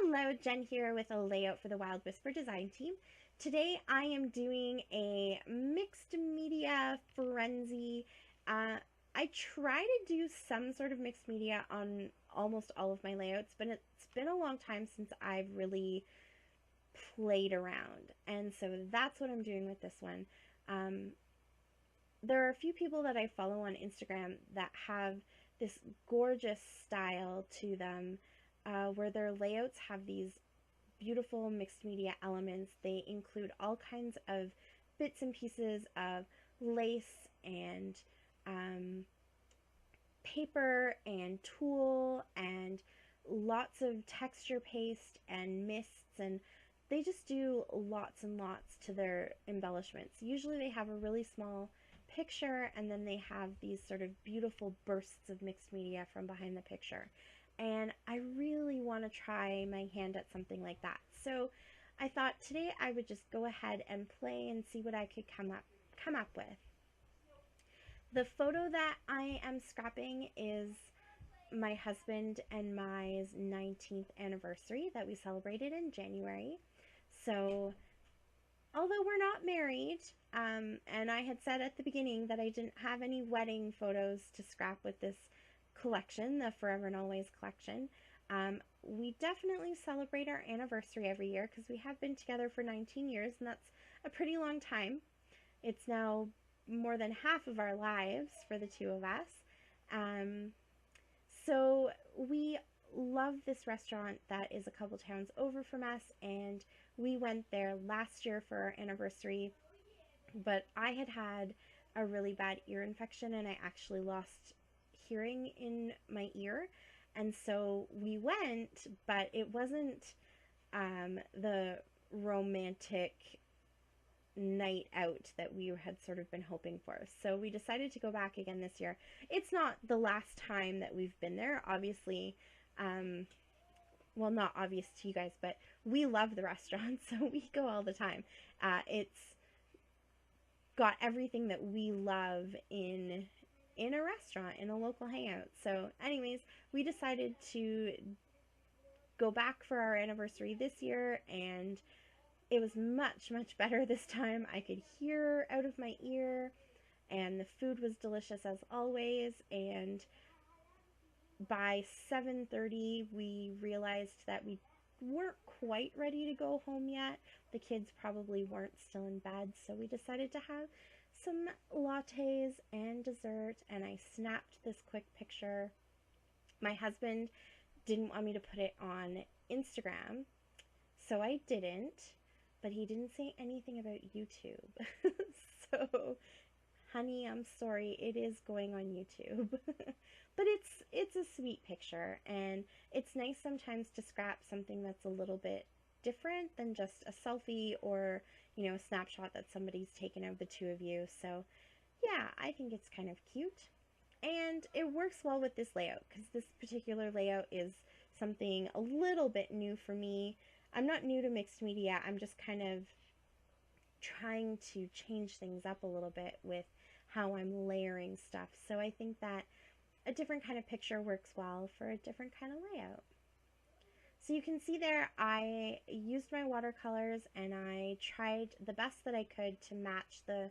Hello, Jen here with a layout for the Wild Whisper design team. Today I am doing a mixed media frenzy. I try to do some sort of mixed media on almost all of my layouts, but it's been a long time since I've really played around. And so that's what I'm doing with this one. Um, there are a few people that I follow on Instagram that have this gorgeous style to them where their layouts have these beautiful mixed media elements. They include all kinds of bits and pieces of lace and um, paper and tulle and lots of texture paste and mists, and they just do lots and lots to their embellishments. Usually they have a really small picture and then they have these sort of beautiful bursts of mixed media from behind the picture. And I really want to try my hand at something like that. So I thought today I would just go ahead and play and see what I could come up with. The photo that I am scrapping is my husband and my 19th anniversary that we celebrated in January. So although we're not married, and I had said at the beginning that I didn't have any wedding photos to scrap with this collection, the Forever and Always collection, we definitely celebrate our anniversary every year because we have been together for 19 years, and that's a pretty long time. It's now more than half of our lives for the two of us. So we love this restaurant that is a couple towns over from us, and we went there last year for our anniversary, but I had a really bad ear infection and I actually lost hearing in my ear. And so we went, but it wasn't the romantic night out that we had sort of been hoping for. So we decided to go back again this year. It's not the last time that we've been there, obviously. Well, not obvious to you guys, but we love the restaurant, so we go all the time. It's got everything that we love in a restaurant, in a local hangout. So anyways, we decided to go back for our anniversary this year, and it was much, much better this time. I could hear out of my ear, and the food was delicious as always, and by 7:30 we realized that we weren't quite ready to go home yet. The kids probably weren't still in bed, so we decided to have some lattes and dessert, and I snapped this quick picture. My husband didn't want me to put it on Instagram, so I didn't, but he didn't say anything about YouTube. So, honey, I'm sorry, it is going on YouTube. But it's a sweet picture, and it's nice sometimes to scrap something that's a little bit different than just a selfie or, you know, a snapshot that somebody's taken of the two of you. So yeah, I think it's kind of cute. And it works well with this layout because this particular layout is something a little bit new for me. I'm not new to mixed media, I'm just kind of trying to change things up a little bit with how I'm layering stuff. So I think that a different kind of picture works well for a different kind of layout. So you can see there I used my watercolors and I tried the best that I could to match the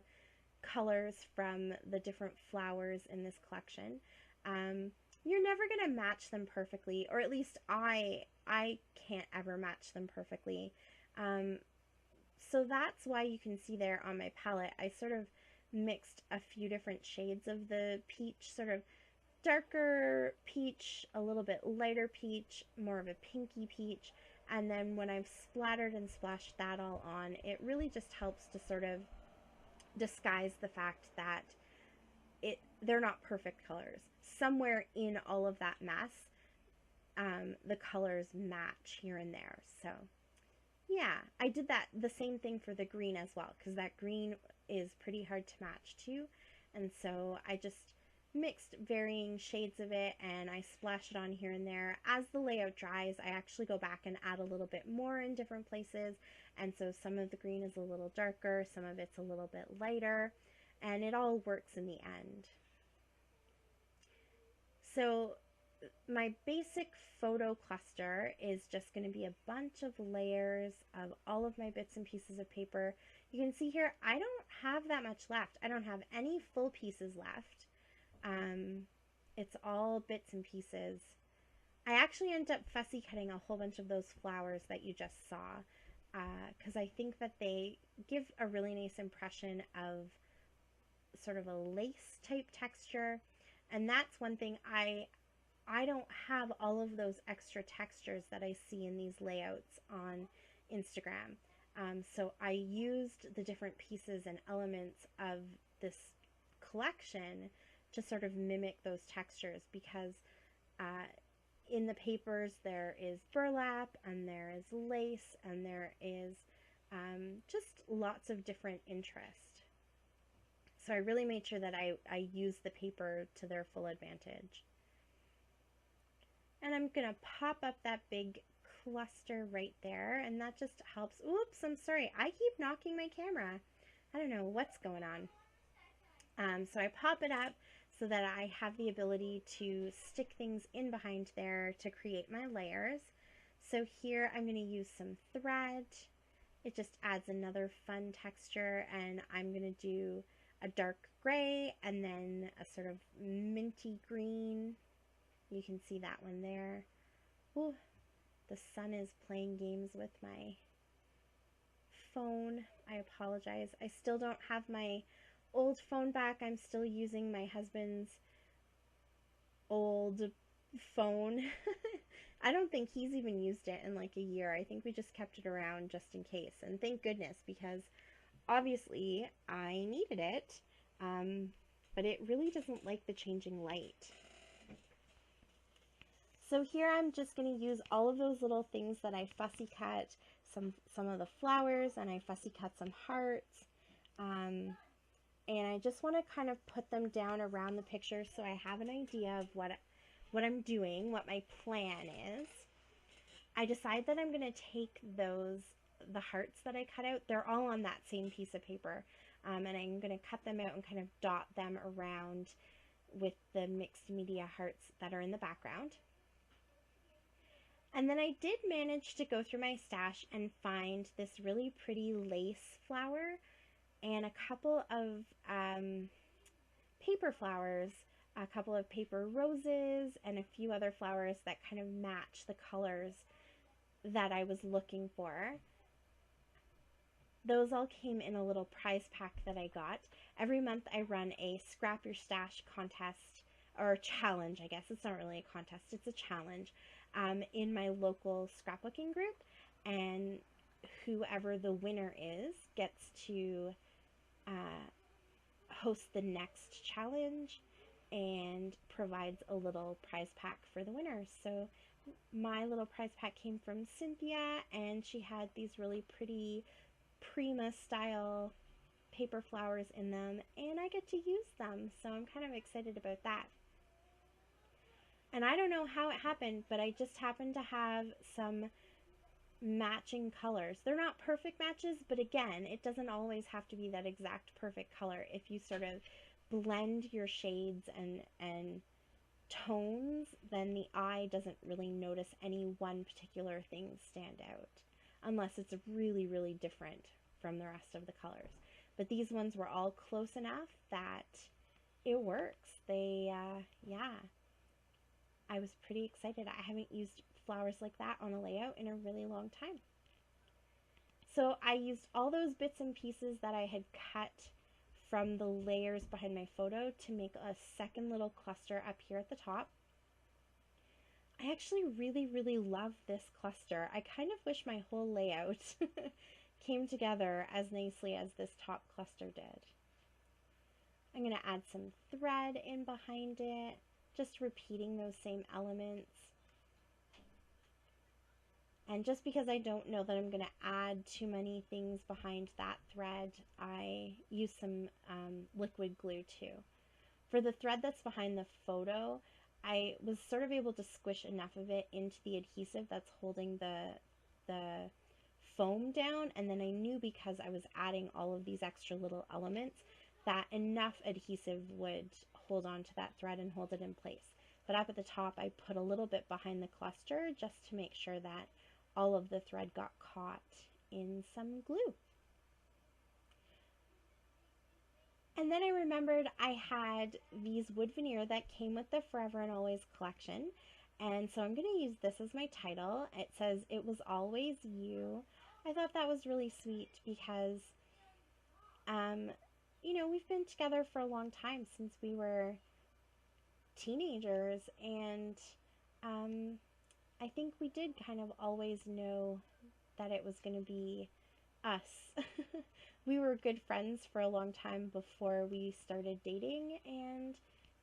colors from the different flowers in this collection. You're never going to match them perfectly, or at least I can't ever match them perfectly. So that's why you can see there on my palette I sort of mixed a few different shades of the peach, sort of darker peach, a little bit lighter peach, more of a pinky peach, and then when I've splattered and splashed that all on, it really just helps to sort of disguise the fact that they're not perfect colors. Somewhere in all of that mess, the colors match here and there. So yeah, I did the same thing for the green as well, because that green is pretty hard to match too. And so I just mixed varying shades of it and I splash it on here and there. As the layout dries, I actually go back and add a little bit more in different places, and so some of the green is a little darker, some of it's a little bit lighter, and it all works in the end. So my basic photo cluster is just going to be a bunch of layers of all of my bits and pieces of paper. You can see here, I don't have that much left. I don't have any full pieces left. It's all bits and pieces. I actually ended up fussy cutting a whole bunch of those flowers that you just saw because I think that they give a really nice impression of sort of a lace type texture. And that's one thing, I don't have all of those extra textures that I see in these layouts on Instagram. So I used the different pieces and elements of this collection to sort of mimic those textures because in the papers there is burlap and there is lace and there is just lots of different interest. So I really made sure that I use the paper to their full advantage. And I'm going to pop up that big cluster right there, and that just helps. Oops, I'm sorry. I keep knocking my camera. I don't know what's going on. So I pop it up so that I have the ability to stick things in behind there to create my layers. So here I'm going to use some thread. It just adds another fun texture, and I'm going to do a dark gray and then a sort of minty green. You can see that one there. Ooh, the sun is playing games with my phone. I apologize. I still don't have my old phone back. I'm still using my husband's old phone. I don't think he's even used it in like a year. I think we just kept it around just in case. And thank goodness, because obviously I needed it, but it really doesn't like the changing light. So here I'm just going to use all of those little things that I fussy cut, some of the flowers, and I fussy cut some hearts. And I just want to kind of put them down around the picture so I have an idea of what I'm doing, what my plan is. I decide that I'm going to take the hearts that I cut out, they're all on that same piece of paper, and I'm going to cut them out and kind of dot them around with the mixed media hearts that are in the background. And then I did manage to go through my stash and find this really pretty lace flower and a couple of paper flowers, a couple of paper roses, and a few other flowers that kind of match the colors that I was looking for. Those all came in a little prize pack that I got. Every month I run a Scrap Your Stash contest, or challenge, I guess. It's not really a contest, it's a challenge, in my local scrapbooking group, and whoever the winner is gets to host the next challenge and provides a little prize pack for the winners. So my little prize pack came from Cynthia, and she had these really pretty Prima style paper flowers in them, and I get to use them, so I'm kind of excited about that. And I don't know how it happened, but I just happened to have some matching colors. They're not perfect matches, but again, it doesn't always have to be that exact perfect color. If you sort of blend your shades and tones, then the eye doesn't really notice any one particular thing stand out, unless it's really, really different from the rest of the colors. But these ones were all close enough that it works. Yeah, I was pretty excited. I haven't used flowers like that on a layout in a really long time. So I used all those bits and pieces that I had cut from the layers behind my photo to make a second little cluster up here at the top. I actually really, really love this cluster. I kind of wish my whole layout came together as nicely as this top cluster did. I'm going to add some thread in behind it, just repeating those same elements. And just because I don't know that I'm going to add too many things behind that thread, I use some liquid glue too. For the thread that's behind the photo, I was sort of able to squish enough of it into the adhesive that's holding the foam down, and then I knew because I was adding all of these extra little elements that enough adhesive would hold on to that thread and hold it in place. but up at the top I put a little bit behind the cluster just to make sure that all of the thread got caught in some glue. And then I remembered I had these wood veneer that came with the Forever and Always collection. And so I'm going to use this as my title. It says, "It was always you." I thought that was really sweet because, you know, we've been together for a long time, since we were teenagers. And I think we did kind of always know that it was going to be us. We were good friends for a long time before we started dating, and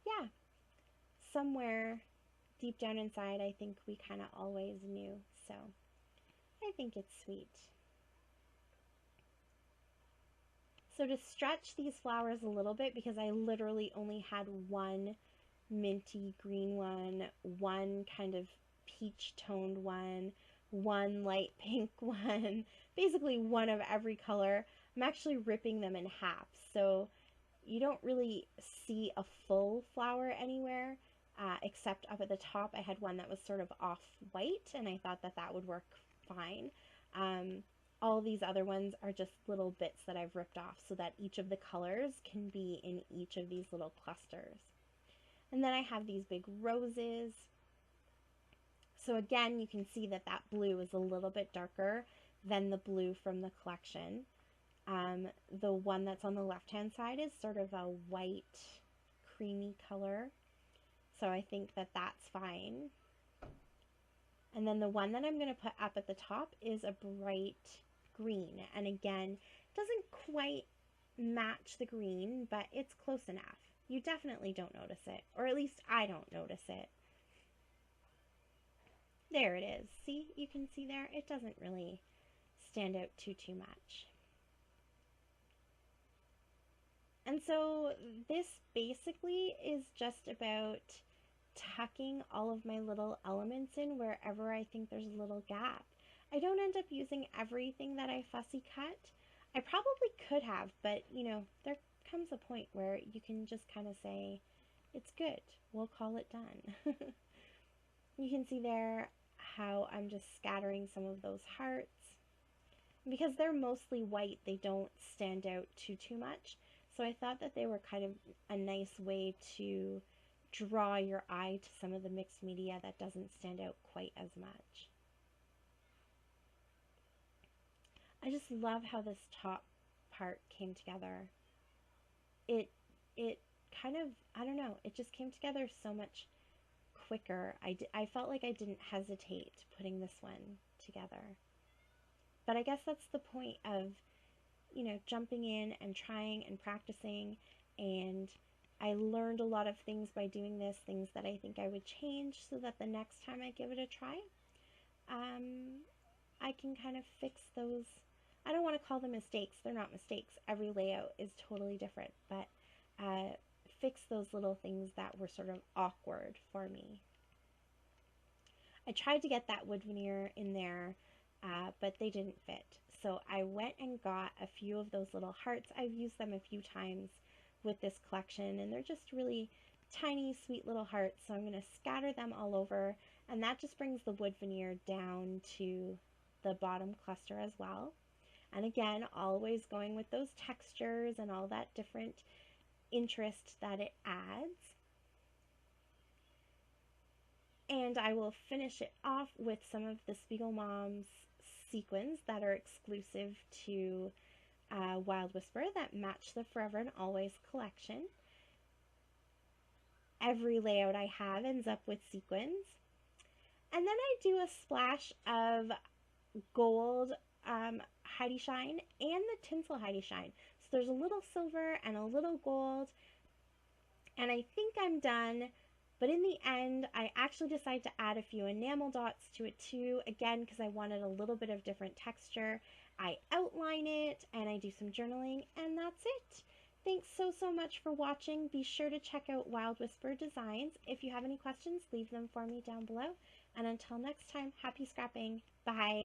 yeah, somewhere deep down inside, I think we kind of always knew. So I think it's sweet. So to stretch these flowers a little bit, because I literally only had one minty green one kind of peach toned one light pink one, basically one of every color, I'm actually ripping them in half. So you don't really see a full flower anywhere, except up at the top. I had one that was sort of off white, and I thought that that would work fine. All these other ones are just little bits that I've ripped off so that each of the colors can be in each of these little clusters. And then I have these big roses. So again, you can see that that blue is a little bit darker than the blue from the collection. The one that's on the left-hand side is sort of a white, creamy color. So I think that that's fine. And then the one that I'm going to put up at the top is a bright green. And again, doesn't quite match the green, but it's close enough. You definitely don't notice it, or at least I don't notice it. There it is. See, you can see there, it doesn't really stand out too much. And so this basically is just about tucking all of my little elements in wherever I think there's a little gap. I don't end up using everything that I fussy cut. I probably could have, but you know, there comes a point where you can just kind of say, it's good, we'll call it done. You can see there how I'm just scattering some of those hearts. Because they're mostly white, they don't stand out too much. So I thought that they were kind of a nice way to draw your eye to some of the mixed media that doesn't stand out quite as much. I just love how this top part came together. It kind of, I don't know, it just came together so much quicker. I felt like I didn't hesitate putting this one together. But I guess that's the point of, you know, jumping in and trying and practicing. And I learned a lot of things by doing this, things that I think I would change so that the next time I give it a try, I can kind of fix those. I don't want to call them mistakes. They're not mistakes. Every layout is totally different, but fix those little things that were sort of awkward for me. I tried to get that wood veneer in there, but they didn't fit. So I went and got a few of those little hearts. I've used them a few times with this collection, and they're just really tiny, sweet little hearts. So I'm going to scatter them all over, and that just brings the wood veneer down to the bottom cluster as well. And again, always going with those textures and all that different interest that it adds. And I will finish it off with some of the Spiegelmom's sequins that are exclusive to Wild Whisper that match the Forever and Always collection. Every layout I have ends up with sequins. And then I do a splash of gold Heidi Shine and the tinsel Heidi Shine. So there's a little silver and a little gold. And I think I'm done. But in the end, I actually decided to add a few enamel dots to it too, again, because I wanted a little bit of different texture. I outline it and I do some journaling, and that's it. Thanks so much for watching. Be sure to check out Wild Whisper Designs. If you have any questions, leave them for me down below. And until next time, happy scrapping. Bye.